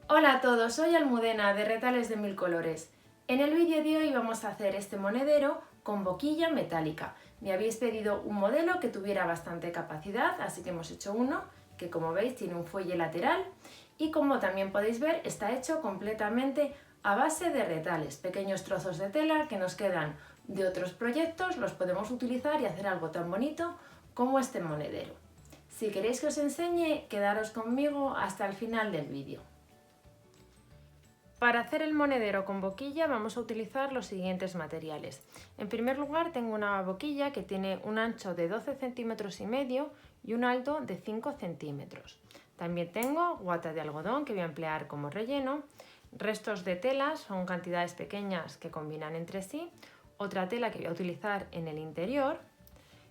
Hola a todos, soy Almudena de Retales de Mil Colores. En el vídeo de hoy vamos a hacer este monedero con boquilla metálica. Me habéis pedido un modelo que tuviera bastante capacidad, así que hemos hecho uno que, como veis, tiene un fuelle lateral y, como también podéis ver, está hecho completamente a base de retales, pequeños trozos de tela que nos quedan de otros proyectos, los podemos utilizar y hacer algo tan bonito como este monedero. Si queréis que os enseñe, quedaros conmigo hasta el final del vídeo. Para hacer el monedero con boquilla vamos a utilizar los siguientes materiales. En primer lugar, tengo una boquilla que tiene un ancho de 12 centímetros y medio y un alto de 5 centímetros. También tengo guata de algodón que voy a emplear como relleno, restos de telas, son cantidades pequeñas que combinan entre sí, otra tela que voy a utilizar en el interior,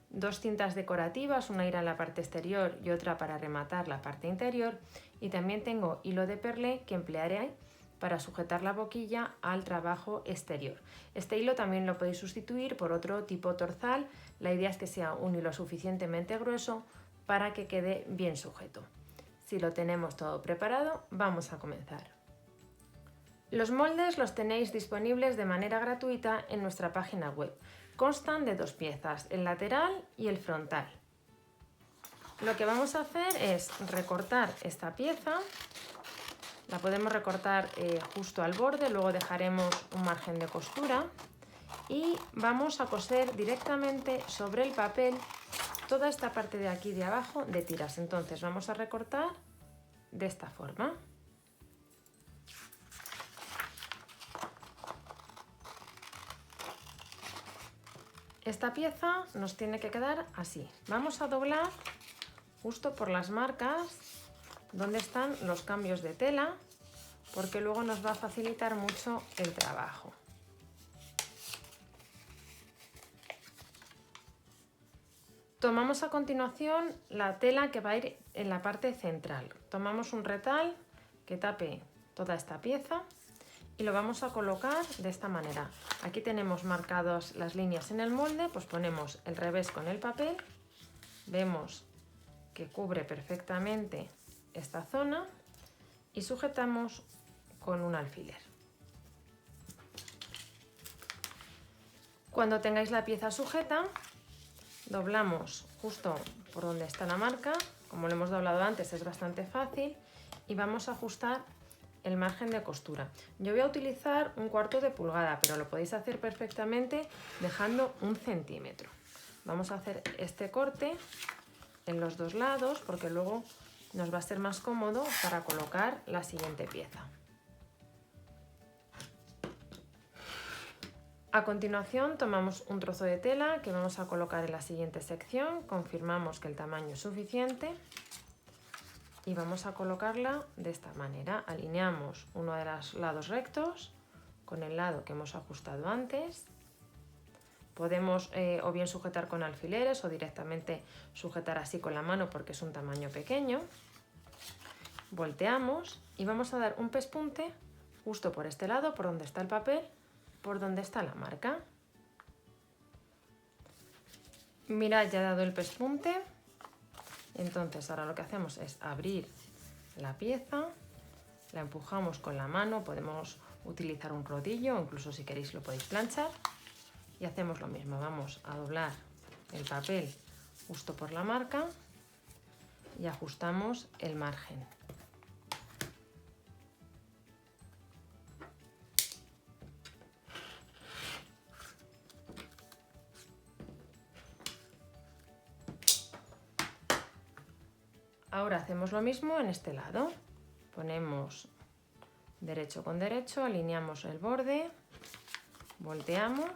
dos cintas decorativas, una irá en la parte exterior y otra para rematar la parte interior, y también tengo hilo de perlé que emplearé para sujetar la boquilla al trabajo exterior. Este hilo también lo podéis sustituir por otro tipo torzal, la idea es que sea un hilo suficientemente grueso para que quede bien sujeto. Si lo tenemos todo preparado, vamos a comenzar. Los moldes los tenéis disponibles de manera gratuita en nuestra página web. Constan de dos piezas, el lateral y el frontal. Lo que vamos a hacer es recortar esta pieza. La podemos recortar justo al borde, luego dejaremos un margen de costura y vamos a coser directamente sobre el papel toda esta parte de aquí de abajo de tiras. Entonces vamos a recortar de esta forma. Esta pieza nos tiene que quedar así. Vamos a doblar justo por las marcas donde están los cambios de tela, porque luego nos va a facilitar mucho el trabajo. Tomamos a continuación la tela que va a ir en la parte central. Tomamos un retal que tape toda esta pieza y lo vamos a colocar de esta manera. Aquí tenemos marcadas las líneas en el molde, pues ponemos el revés con el papel, vemos que cubre perfectamente esta zona y sujetamos con un alfiler. Cuando tengáis la pieza sujeta, doblamos justo por donde está la marca, como lo hemos doblado antes es bastante fácil, y vamos a ajustar el margen de costura. Yo voy a utilizar 1/4 de pulgada, pero lo podéis hacer perfectamente dejando 1 centímetro. Vamos a hacer este corte en los dos lados porque luego nos va a ser más cómodo para colocar la siguiente pieza. A continuación tomamos un trozo de tela que vamos a colocar en la siguiente sección, confirmamos que el tamaño es suficiente y vamos a colocarla de esta manera. Alineamos uno de los lados rectos con el lado que hemos ajustado antes. Podemos o bien sujetar con alfileres o directamente sujetar así con la mano porque es un tamaño pequeño. Volteamos y vamos a dar un pespunte justo por este lado, por donde está el papel, por donde está la marca. Mirad, ya he dado el pespunte. Entonces ahora lo que hacemos es abrir la pieza, la empujamos con la mano, podemos utilizar un rodillo o incluso si queréis lo podéis planchar. Y hacemos lo mismo, vamos a doblar el papel justo por la marca y ajustamos el margen. Ahora hacemos lo mismo en este lado. Ponemos derecho con derecho, alineamos el borde, volteamos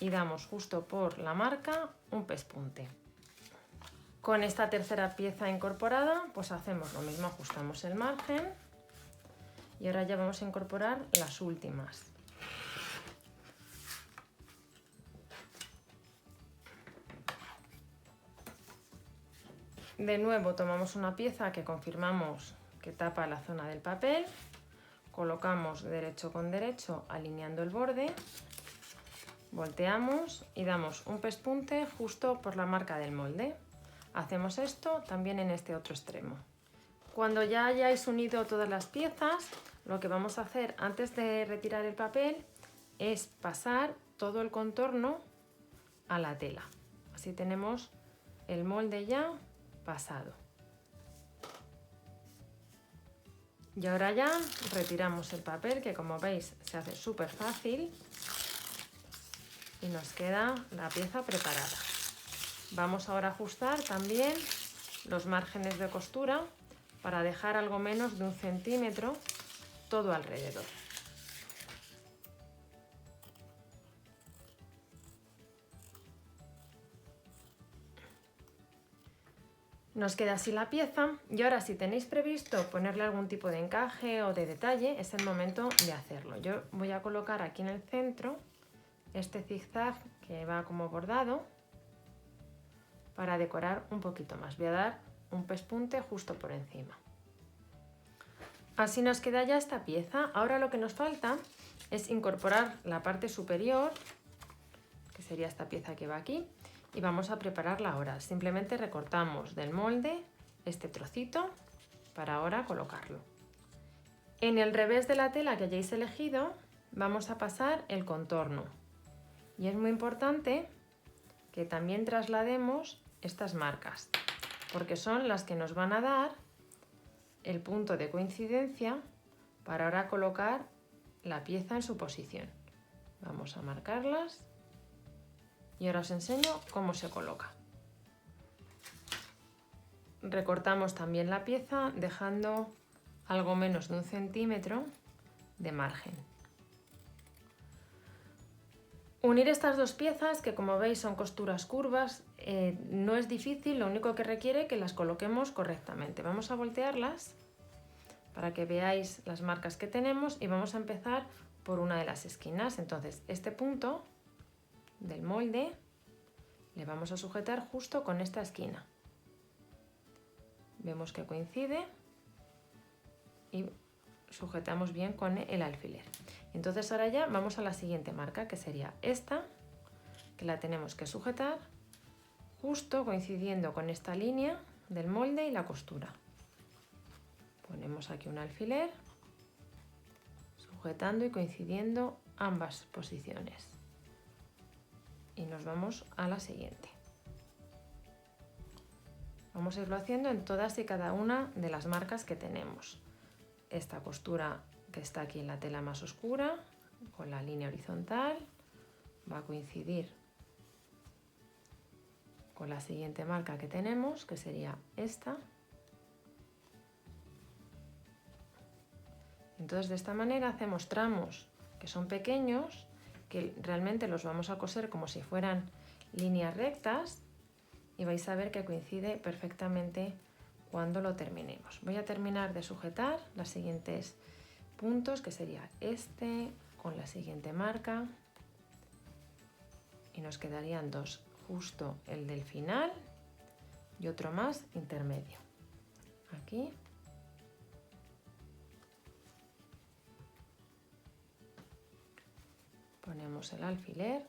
y damos justo por la marca un pespunte. Con esta tercera pieza incorporada, pues hacemos lo mismo, ajustamos el margen y ahora ya vamos a incorporar las últimas. De nuevo tomamos una pieza que confirmamos que tapa la zona del papel, colocamos derecho con derecho alineando el borde, volteamos y damos un pespunte justo por la marca del molde. Hacemos esto también en este otro extremo. Cuando ya hayáis unido todas las piezas, lo que vamos a hacer antes de retirar el papel es pasar todo el contorno a la tela. Así tenemos el molde ya pasado. Y ahora ya retiramos el papel, que como veis se hace súper fácil y nos queda la pieza preparada. Vamos ahora a ajustar también los márgenes de costura para dejar algo menos de 1 centímetro todo alrededor. Nos queda así la pieza y ahora si tenéis previsto ponerle algún tipo de encaje o de detalle, es el momento de hacerlo. Yo voy a colocar aquí en el centro este zigzag que va como bordado para decorar un poquito más. Voy a dar un pespunte justo por encima. Así nos queda ya esta pieza. Ahora lo que nos falta es incorporar la parte superior, que sería esta pieza que va aquí, y vamos a prepararla ahora. Simplemente recortamos del molde este trocito para ahora colocarlo. En el revés de la tela que hayáis elegido vamos a pasar el contorno. Y es muy importante que también traslademos estas marcas, porque son las que nos van a dar el punto de coincidencia para ahora colocar la pieza en su posición. Vamos a marcarlas y ahora os enseño cómo se coloca. Recortamos también la pieza dejando algo menos de 1 centímetro de margen. Unir estas dos piezas, que como veis son costuras curvas, no es difícil, lo único que requiere es que las coloquemos correctamente. Vamos a voltearlas para que veáis las marcas que tenemos y vamos a empezar por una de las esquinas. Entonces, este punto del molde le vamos a sujetar justo con esta esquina. Vemos que coincide y sujetamos bien con el alfiler. Entonces ahora ya vamos a la siguiente marca, que sería esta, que la tenemos que sujetar justo coincidiendo con esta línea del molde y la costura. Ponemos aquí un alfiler, sujetando y coincidiendo ambas posiciones. Y nos vamos a la siguiente. Vamos a irlo haciendo en todas y cada una de las marcas que tenemos. Esta costura que está aquí en la tela más oscura, con la línea horizontal, va a coincidir con la siguiente marca que tenemos, que sería esta. Entonces de esta manera hacemos tramos que son pequeños, que realmente los vamos a coser como si fueran líneas rectas y vais a ver que coincide perfectamente cuando lo terminemos. Voy a terminar de sujetar los siguientes puntos, que sería este con la siguiente marca, y nos quedarían dos, justo el del final y otro más intermedio. Aquí ponemos el alfiler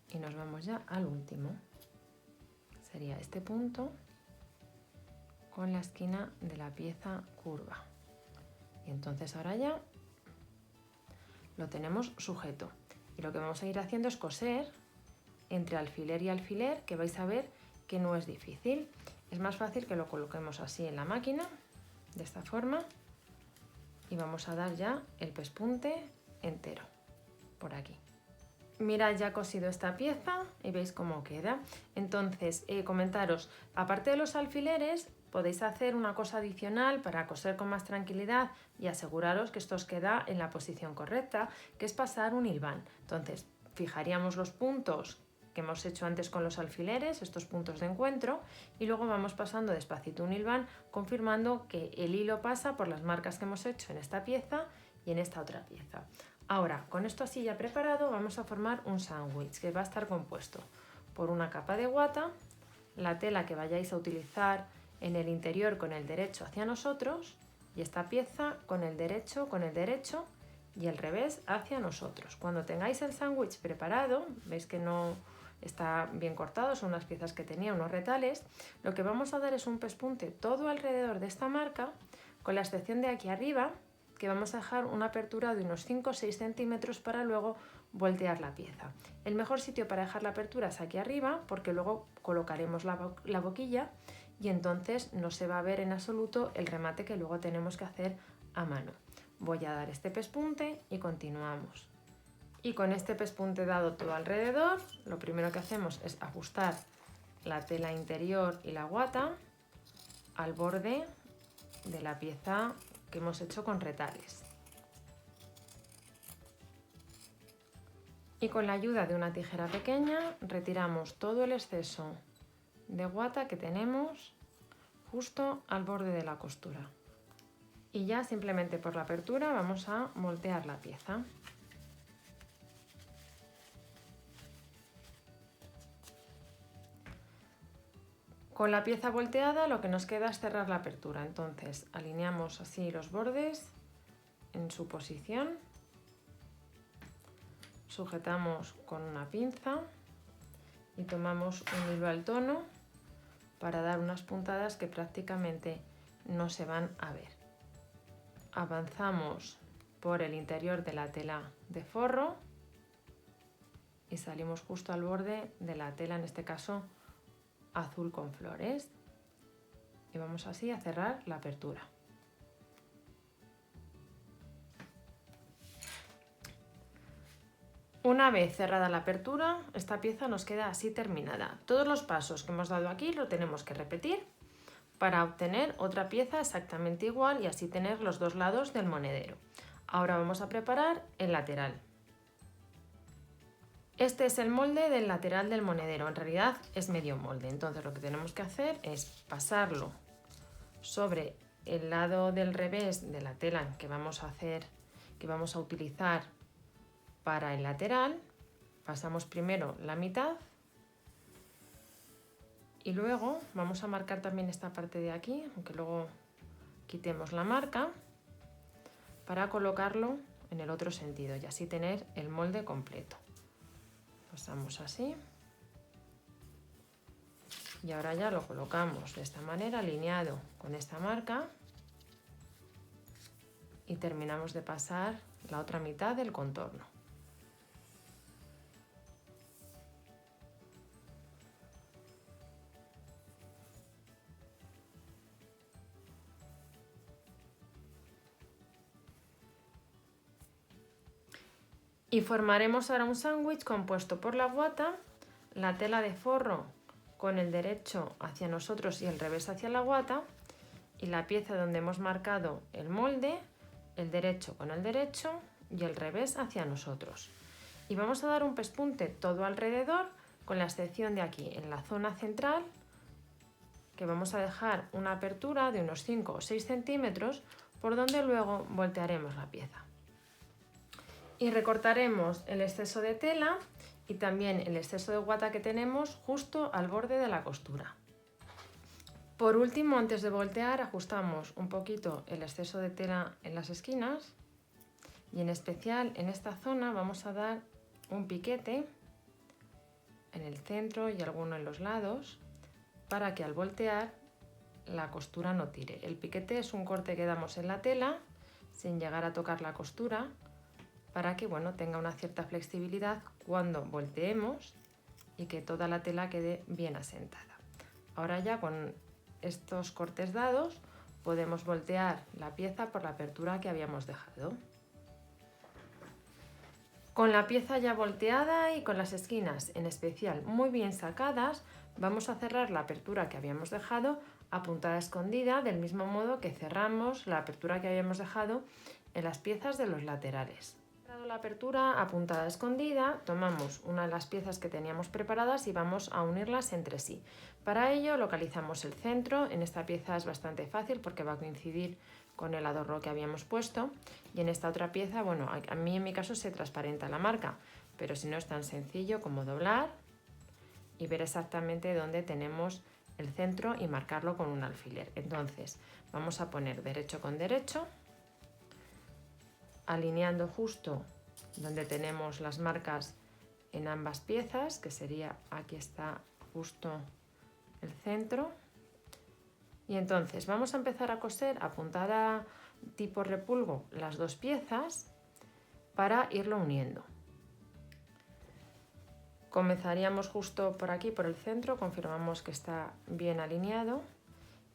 y nos vamos ya al último. Sería este punto con la esquina de la pieza curva. Y entonces ahora ya lo tenemos sujeto. Y lo que vamos a ir haciendo es coser entre alfiler y alfiler, que vais a ver que no es difícil. Es más fácil que lo coloquemos así en la máquina, de esta forma, y vamos a dar ya el pespunte entero, por aquí. Mirad, ya he cosido esta pieza y veis cómo queda. Entonces, comentaros, aparte de los alfileres, podéis hacer una cosa adicional para coser con más tranquilidad y aseguraros que esto os queda en la posición correcta, que es pasar un hilván. Entonces, fijaríamos los puntos que hemos hecho antes con los alfileres, estos puntos de encuentro, y luego vamos pasando despacito un hilván, confirmando que el hilo pasa por las marcas que hemos hecho en esta pieza y en esta otra pieza. Ahora, con esto así ya preparado, vamos a formar un sándwich que va a estar compuesto por una capa de guata, la tela que vayáis a utilizar en el interior con el derecho hacia nosotros, y esta pieza con el derecho y el revés hacia nosotros. Cuando tengáis el sándwich preparado, veis que no está bien cortado, son unas piezas que tenía, unos retales. Lo que vamos a dar es un pespunte todo alrededor de esta marca, con la excepción de aquí arriba, que vamos a dejar una apertura de unos 5 o 6 centímetros para luego voltear la pieza. El mejor sitio para dejar la apertura es aquí arriba, porque luego colocaremos la boquilla y entonces no se va a ver en absoluto el remate que luego tenemos que hacer a mano. Voy a dar este pespunte y continuamos. Y con este pespunte dado todo alrededor, lo primero que hacemos es ajustar la tela interior y la guata al borde de la pieza que hemos hecho con retales. Y con la ayuda de una tijera pequeña retiramos todo el exceso de guata que tenemos justo al borde de la costura. Y ya simplemente por la apertura vamos a voltear la pieza. Con la pieza volteada lo que nos queda es cerrar la apertura, entonces alineamos así los bordes en su posición, sujetamos con una pinza y tomamos un hilo al tono para dar unas puntadas que prácticamente no se van a ver. Avanzamos por el interior de la tela de forro y salimos justo al borde de la tela, en este caso azul con flores, y vamos así a cerrar la apertura. Una vez cerrada la apertura, esta pieza nos queda así terminada. Todos los pasos que hemos dado aquí lo tenemos que repetir para obtener otra pieza exactamente igual y así tener los dos lados del monedero. Ahora vamos a preparar el lateral. Este es el molde del lateral del monedero, en realidad es medio molde, entonces lo que tenemos que hacer es pasarlo sobre el lado del revés de la tela que vamos a utilizar para el lateral. Pasamos primero la mitad y luego vamos a marcar también esta parte de aquí, aunque luego quitemos la marca, para colocarlo en el otro sentido y así tener el molde completo. Pasamos así y ahora ya lo colocamos de esta manera, alineado con esta marca, y terminamos de pasar la otra mitad del contorno. Y formaremos ahora un sándwich compuesto por la guata, la tela de forro con el derecho hacia nosotros y el revés hacia la guata, y la pieza donde hemos marcado el molde, el derecho con el derecho y el revés hacia nosotros. Y vamos a dar un pespunte todo alrededor, con la excepción de aquí, en la zona central, que vamos a dejar una apertura de unos 5 o 6 centímetros, por donde luego voltearemos la pieza. Y recortaremos el exceso de tela y también el exceso de guata que tenemos justo al borde de la costura. Por último, antes de voltear, ajustamos un poquito el exceso de tela en las esquinas y en especial en esta zona vamos a dar un piquete en el centro y alguno en los lados para que al voltear la costura no tire. El piquete es un corte que damos en la tela sin llegar a tocar la costura, para que tenga una cierta flexibilidad cuando volteemos y que toda la tela quede bien asentada. Ahora ya con estos cortes dados podemos voltear la pieza por la apertura que habíamos dejado. Con la pieza ya volteada y con las esquinas en especial muy bien sacadas, vamos a cerrar la apertura que habíamos dejado a puntada escondida, del mismo modo que cerramos la apertura que habíamos dejado en las piezas de los laterales. La apertura a puntada escondida, tomamos una de las piezas que teníamos preparadas y vamos a unirlas entre sí. Para ello localizamos el centro. En esta pieza es bastante fácil porque va a coincidir con el adorno que habíamos puesto, y en esta otra pieza, a mí en mi caso se transparenta la marca, pero si no es tan sencillo como doblar y ver exactamente dónde tenemos el centro y marcarlo con un alfiler. Entonces vamos a poner derecho con derecho, alineando justo donde tenemos las marcas en ambas piezas, que sería, aquí está justo el centro. Y entonces vamos a empezar a coser a puntada tipo repulgo las dos piezas para irlo uniendo. Comenzaríamos justo por aquí, por el centro, confirmamos que está bien alineado.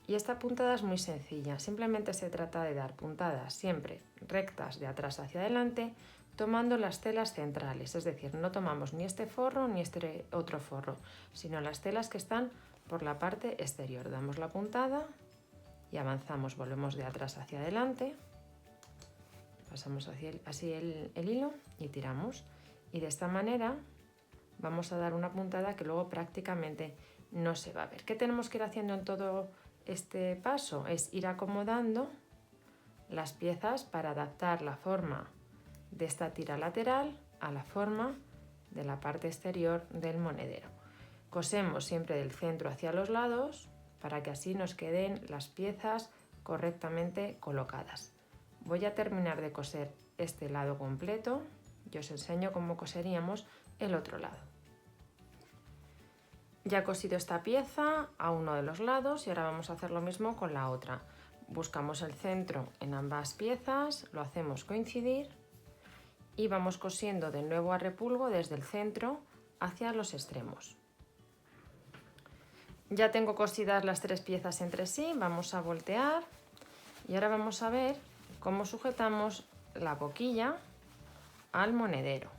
Y esta puntada es muy sencilla, simplemente se trata de dar puntadas siempre rectas de atrás hacia adelante, tomando las telas centrales, es decir, no tomamos ni este forro ni este otro forro, sino las telas que están por la parte exterior. Damos la puntada y avanzamos, volvemos de atrás hacia adelante, pasamos así el hilo y tiramos. Y de esta manera vamos a dar una puntada que luego prácticamente no se va a ver. ¿Qué tenemos que ir haciendo en todo este paso? Es ir acomodando las piezas para adaptar la forma de esta tira lateral a la forma de la parte exterior del monedero. Cosemos siempre del centro hacia los lados para que así nos queden las piezas correctamente colocadas. Voy a terminar de coser este lado completo y os enseño cómo coseríamos el otro lado. Ya he cosido esta pieza a uno de los lados y ahora vamos a hacer lo mismo con la otra. Buscamos el centro en ambas piezas, lo hacemos coincidir y vamos cosiendo de nuevo a repulgo desde el centro hacia los extremos. Ya tengo cosidas las tres piezas entre sí, vamos a voltear y ahora vamos a ver cómo sujetamos la boquilla al monedero.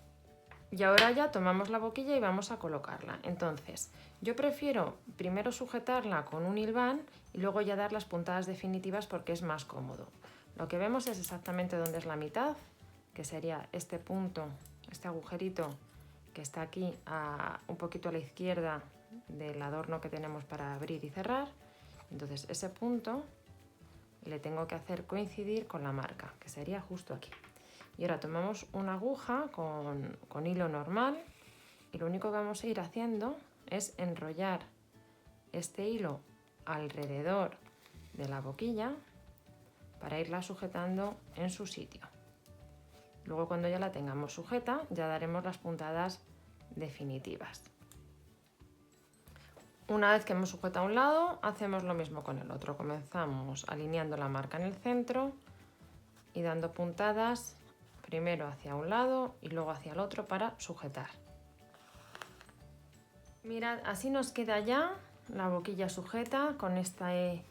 Y ahora ya tomamos la boquilla y vamos a colocarla. Entonces, yo prefiero primero sujetarla con un hilván y luego ya dar las puntadas definitivas porque es más cómodo. Lo que vemos es exactamente dónde es la mitad, que sería este punto, este agujerito que está aquí un poquito a la izquierda del adorno que tenemos para abrir y cerrar. Entonces ese punto le tengo que hacer coincidir con la marca, que sería justo aquí. Y ahora tomamos una aguja con hilo normal y lo único que vamos a ir haciendo es enrollar este hilo alrededor de la boquilla para irla sujetando en su sitio. Luego cuando ya la tengamos sujeta ya daremos las puntadas definitivas. Una vez que hemos sujetado un lado, hacemos lo mismo con el otro. Comenzamos alineando la marca en el centro y dando puntadas primero hacia un lado y luego hacia el otro para sujetar. Mirad, así nos queda ya la boquilla sujeta con este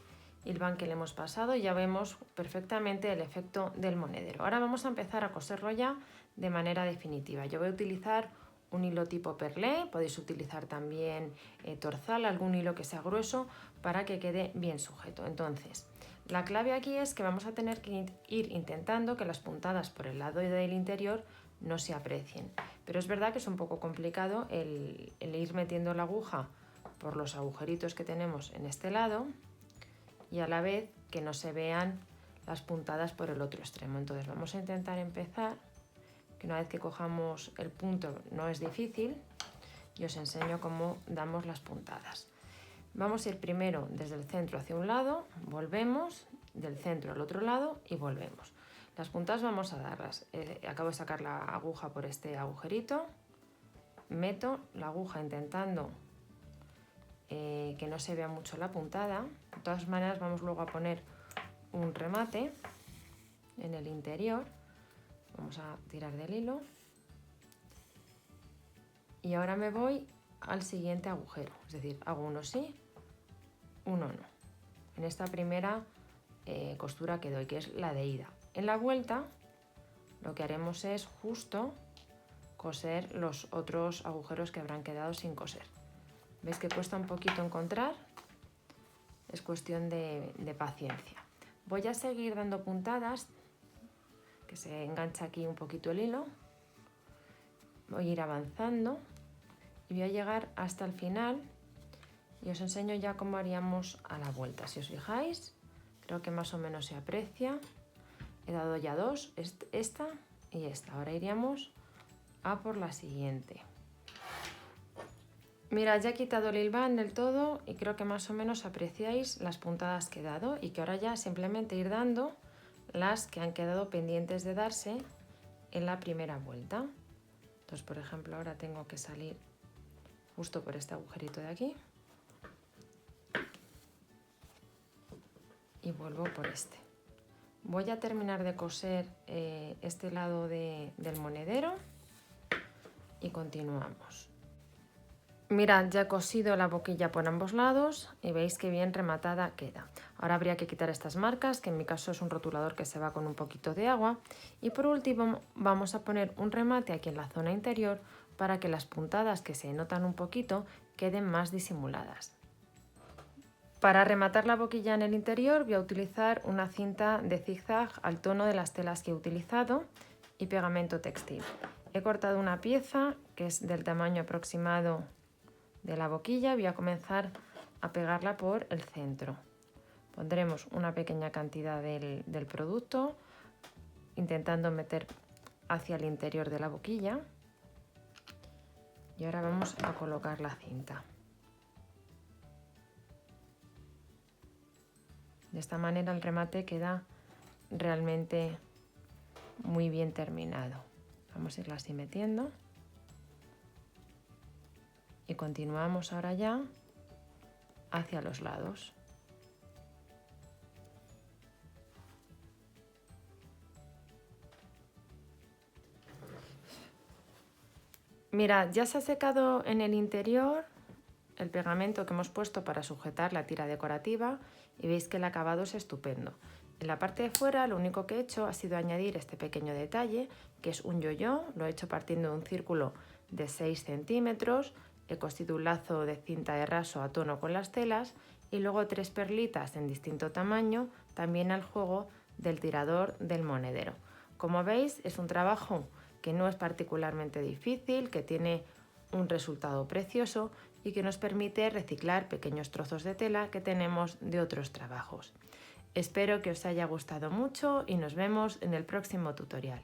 hilván que le hemos pasado y ya vemos perfectamente el efecto del monedero. Ahora vamos a empezar a coserlo ya de manera definitiva. Yo voy a utilizar un hilo tipo perlé, podéis utilizar también torzal, algún hilo que sea grueso para que quede bien sujeto. Entonces, la clave aquí es que vamos a tener que ir intentando que las puntadas por el lado del interior no se aprecien. Pero es verdad que es un poco complicado el ir metiendo la aguja por los agujeritos que tenemos en este lado y a la vez que no se vean las puntadas por el otro extremo. Entonces vamos a intentar empezar, que una vez que cojamos el punto no es difícil, y os enseño cómo damos las puntadas. Vamos a ir primero desde el centro hacia un lado, volvemos, del centro al otro lado y volvemos. Las puntadas vamos a darlas. Acabo de sacar la aguja por este agujerito, meto la aguja intentando que no se vea mucho la puntada. De todas maneras vamos luego a poner un remate en el interior. Vamos a tirar del hilo y ahora me voy al siguiente agujero, es decir, hago uno sí, uno no. En esta primera costura que doy, que es la de ida. En la vuelta lo que haremos es justo coser los otros agujeros que habrán quedado sin coser. ¿Veis que cuesta un poquito encontrar? Es cuestión de paciencia. Voy a seguir dando puntadas, que se engancha aquí un poquito el hilo. Voy a ir avanzando y voy a llegar hasta el final y os enseño ya cómo haríamos a la vuelta. Si os fijáis, creo que más o menos se aprecia. He dado ya dos, esta y esta. Ahora iríamos a por la siguiente. Mirad, ya he quitado el hilván del todo y creo que más o menos apreciáis las puntadas que he dado y que ahora ya simplemente ir dando las que han quedado pendientes de darse en la primera vuelta. Entonces, por ejemplo, ahora tengo que salir justo por este agujerito de aquí y vuelvo por este. Voy a terminar de coser este lado del monedero y continuamos. Mirad, ya he cosido la boquilla por ambos lados y veis que bien rematada queda. Ahora habría que quitar estas marcas, que en mi caso es un rotulador que se va con un poquito de agua. Y por último vamos a poner un remate aquí en la zona interior para que las puntadas, que se notan un poquito, queden más disimuladas. Para rematar la boquilla en el interior voy a utilizar una cinta de zigzag al tono de las telas que he utilizado y pegamento textil. He cortado una pieza que es del tamaño aproximado de la boquilla. Voy a comenzar a pegarla por el centro. Pondremos una pequeña cantidad del producto, intentando meter hacia el interior de la boquilla. Y ahora vamos a colocar la cinta. De esta manera el remate queda realmente muy bien terminado. Vamos a irla así metiendo. Y continuamos ahora ya hacia los lados. Mirad, ya se ha secado en el interior el pegamento que hemos puesto para sujetar la tira decorativa y veis que el acabado es estupendo. En la parte de fuera lo único que he hecho ha sido añadir este pequeño detalle, que es un yo-yo. Lo he hecho partiendo de un círculo de 6 centímetros, he cosido un lazo de cinta de raso a tono con las telas y luego 3 perlitas en distinto tamaño, también al juego del tirador del monedero. Como veis, es un trabajo que no es particularmente difícil, que tiene un resultado precioso y que nos permite reciclar pequeños trozos de tela que tenemos de otros trabajos. Espero que os haya gustado mucho y nos vemos en el próximo tutorial.